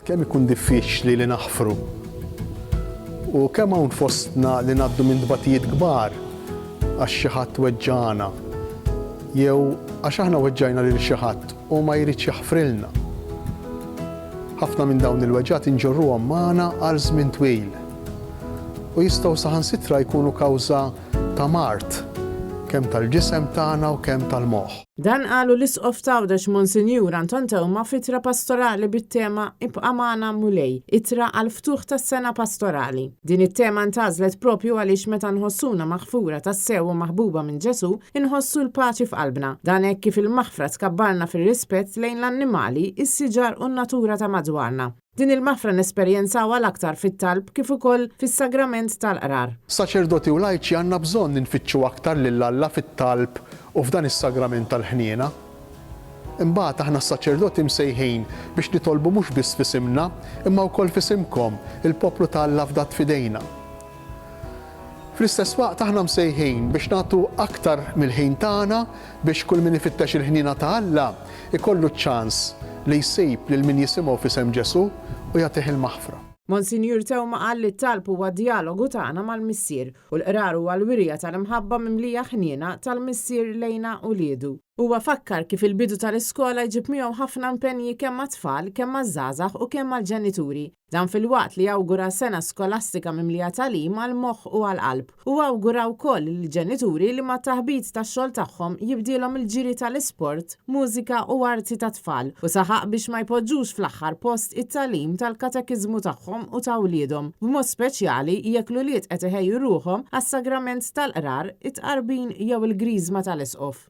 kemm ikun diffiċli li naħfru u kemm hawn fostna li ngħaddu minn dbatijiet kbar għax xi ħadd weġġana jew għax aħna weġġajna lil xi ħadd u ma jridx jaħfrilna. Ħafna minn dawn il-weġġat inġorruhom magħna għal żmien twil u jistgħu saħansitra jkunu kawża ta' mart kemm tal-ġisem tagħna u kemm tal-moħħ. Dan qalu l-Isqof Tgħawdex Monsinjur Anton Tewma f'ittra pastorali bit-tema Ibqa' Magħna Mulej, ittra għal ftuħ tas-sena pastorali. Din it-tema ntażlet propju għaliex meta nħossuna maħfura tas-sew u maħbuba minn Ġesu, inħossu l-paċi f'qalbna. Dan hekk kif il-maħfra tkabbarna fir-rispett lejn l-annimali, is-siġar u n-natura ta' madwarna. Din il-maħfra nesperjenzaw l-aktar fit-talb kif ukoll fis-sagrament tal-qrar. Saċerdoti u lajċi għandna bżonn ninfittxu aktar lil Alla fit-talb u f'dan is-sagrament tal-ħniena. Imbagħad aħna s-saċerdoti msejħin biex nitolbu mhux biss f'isimna, imma wkoll f'isimkom, il-poplu tal-Alla fdat fidejna. Fl-istess waqt aħna msejħin biex nagħtu aktar mill-ħin tagħna biex kull min ifittex il-ħniena ta' Alla ikollu ċans li jsib lil min jisimgħu f'isem Ġesu u jagħtih il-maħfra. Monsinjur Tewma qal li t-talb huwa dijalogu tagħna mal-missier u l-qrar huwa l-wirja tal-imħabba mimlija ħniena tal-missier lejna u liedu. Huwa fakkar kif il-bidu tal-iskola jġib miegħu ħafna impenji kemm mat-tfal, kemm maż-żgħażagħ u kemm mal-ġenituri. Dan fil-waqt li awgura sena skolastika mimlija tagħlim għall-moħħ u għall-qalb. U awgura wkoll lill-ġenituri li ma' taħbit tax-xogħol tagħhom jibdielhom il-ġiri tal-isport, mużika u arti tat-tfal u saħaq biex ma jpoġġux fl-aħħar post it-tagħlim tal-katekiżmu tagħhom u ta' wliedhom. B'mod speċjali jekk l-ulied qed iħejju ruhom għas-sagrament tal-qrar, it-qarbin jew il-griżma tal-Isqof.